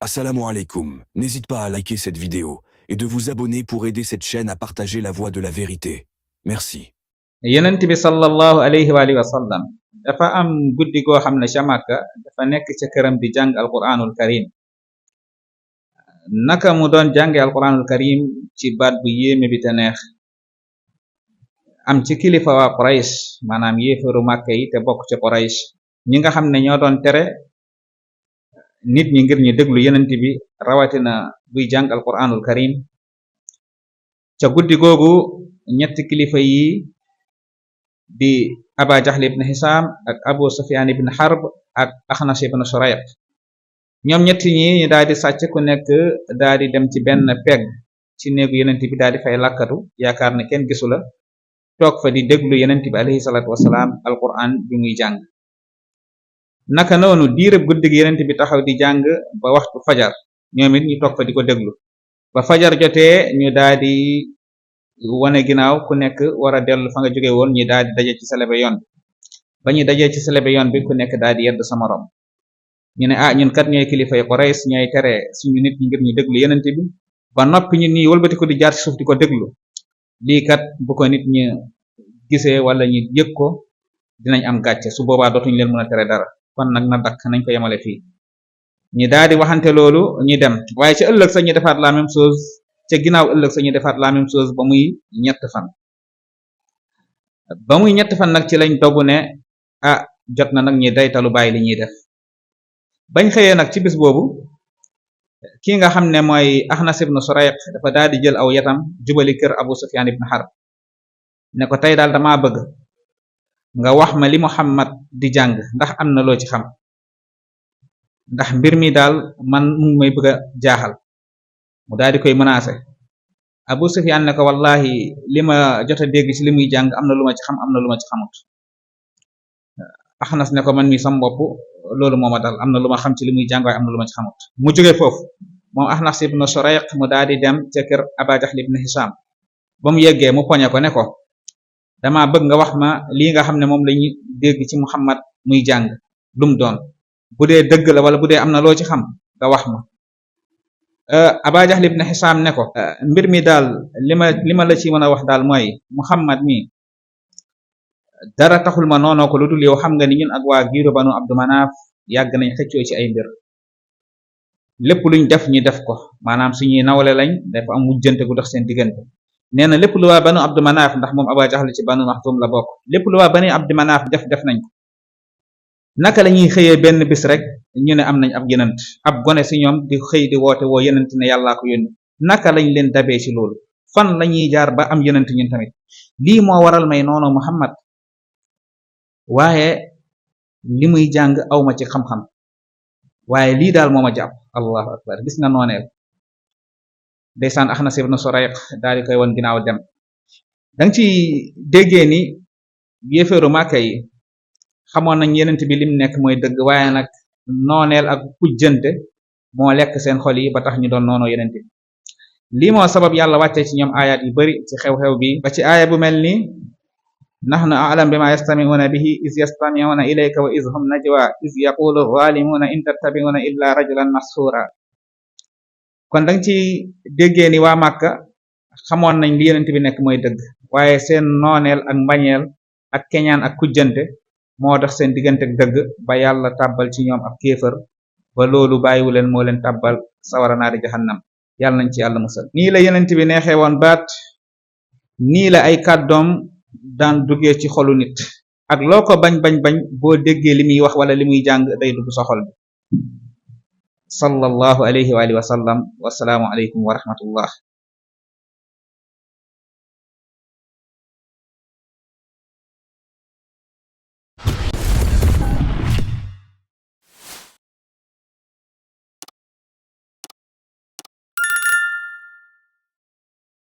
Assalamu alaikum. N'hésite pas à liker cette vidéo et de vous abonner pour aider cette chaîne à partager la voie de la vérité. Merci. Yonent bi sallallahu alayhi wa alihi wa sallam dafa am guddi goo xam ne ca Makka dafa nekk ca këram di jàng alquranul karim. Naka mu doon jànge alquranul karim ci baat bu yéeme bi te neex, am ci kilifa waa Quraysh maanaam yéefaru Makka yi te bokk ci Quraysh ñi nga xam ne ñoo doon tere nit ñi ngir ñu déglu yonent bi rawatina buy jàng alquranul karim. ca guddi googu ñetti kilifa yi di Aba Jahl ibn Hisam ak Abu Sufyan ibn Harb ak Axnas ibn Surayq, ñoom ñetti ñi ñu daal di sàcc ku nekk daal di dem ci benn pegg ci néegu yonent bi daal di fay lakkatu yaakaar ne kenn gisu la, toog fa di déglu yonent bi alayhi salaatu wasalaam alquran bi muy jàng. Naka noonu diirëb guddi gi yonent bi taxaw di jàng ba waxtu fajar, ñoom it ñu toog fa di ko déglu ba fajar jotee ñu daal di wane ginnaaw ku nekk war a dellu fa nga jóge woon, ñi daal di daje ci selebe yoon bi. ba ñu dajee ci selebe yoon bi ku nekk daal di yedd sa morom, ñu ne ñun kat ñooy kilifay Quraysh ñooy tere suñu nit ñi ngir ñu déglu yonent bi ba noppi ñun ñi wëlbati ko di jaar ci suuf di ko déglu. lii kat bu ko nit ñi gisee wala ñu yëg ko dinañ am gàcce, su boobaa dootuñu leen mën a tere dara, kon nag na dakk nañ ko yemale fii. ñi daal di waxante loolu ñi dem, waaye ca ëllëg sa ñu defaat la même chose, ca ginnaaw ëllëg sa ñu defaat la même chose ba muy ñett fan nag ci lañ dogu ne jot na nag ñi daytalu bàyyi li ñuy def. bañ xëyee nag ci bis boobu ki nga xam ne mooy Axnas ibn Surayq dafa daal di jël aw yatam jubali kër Abu Sufyan ibn Harb ne ko tey daal dama bëgg nga wax ma li Muhammad di jàng ndax am na loo ci xam, ndax mbir mi daal man mu ngi may bëgg a jaaxal. mu daal di koy menacé. Abu Sufyan ne ko wallahi li ma jot a dégg ci li muy jàng am na lu ma ci xam, am na lu ma ci xamut. Axnas ne ko man mi sam bopp loolu moo ma dal, am na lu ma xam ci li muy jàng waaye am na lu ma ci xamut. mu jóge foofu moom Axnas ibn Surayq mu daal di dem ca kër Aba Jahl ibn Hisam. ba mu yeggee mu poñe ko ne ko dama bëgg nga wax ma lii nga xam ne moom lañu dégg ci Muhammad muy jàng lum doon, bu dee dëgg la wala bu dee am na loo ci xam nga wax ma. Aba Jahl ibn Hisam ne ko mbir mi daal li ma la ci mën a wax daal mooy Muhammad mi dara taxul ma noonoo ko lu dul yow xam nga ni ñun ak waa giiru Banu Abdu Manaf yàgg nañ xëccoo ci ay mbir, lépp luñ def ñu def ko, maanaam suñuy nawle lañ, dafa am wujjante gu dox seen diggante. nee na lépp lu waa Banu Abdu Manaf, ndax moom Aba Jahl ci Banu Maxtum la bokk, lépp lu waa Bani Abdu Manaf def nañ ko. naka la ñuy xëyee benn bis rek ñu ne am nañ ab yenant, ab gone si ñoom di xëy di woote woo yenant ne yàllaa ko yónni. naka lañ leen dabee ci loolu? fan la ñuy jaar ba am yenant ñun tamit? lii moo waral may noonu Muhammad, waaye li muy jàng awma ci xam-xam, waaye lii daal moo ma jàpp. allahu akbar, gis nga nooneel. ndeysaan Axnas ibn Surayq daal di koy won ginnaaw dem. danga ci déggee ni yéeféeru Màkka yi xamoon nañ yenent bi lim nekk mooy dëgg, waaye nag nooneel ak kujjante moo lekk seen xol yi ba tax ñu doon noonoo yenent bi. lii moo sabab yàlla wàccee ci ñoom ayat yu bari ci xew-xew bi, ba ci aaya bu mel ni nahnu a'lam bima yastami'una bihi iz yastami'una ilayka wa iz hum najwa iz yaqulu zalimuna in tattabi'una illa rajulan masura. kon danga ci déggee ni waa Màkka xamoon nañ li yenent bi nekk mooy dëgg, waaye seen nooneel ak mbañeel ak keñaan ak kujjante moo dox seen diggante ak dëgg ba yàlla tàbbal ci ñoom ab kéefër, ba loolu bàyyiwu leen moo leen tàbbal sawara naari jahannam. yàlla nañ ci yàlla musal. nii la yenent bi neexee woon baat, nii la ay kàddoom daan duggee ci xolu nit, ak loo ko bañ boo déggee li muy wax wala li muy jàng day dugg sa xol bi. sallallahu alayhi wa alihi wa sallam. wasalaamu alaykum wa rahmatullah.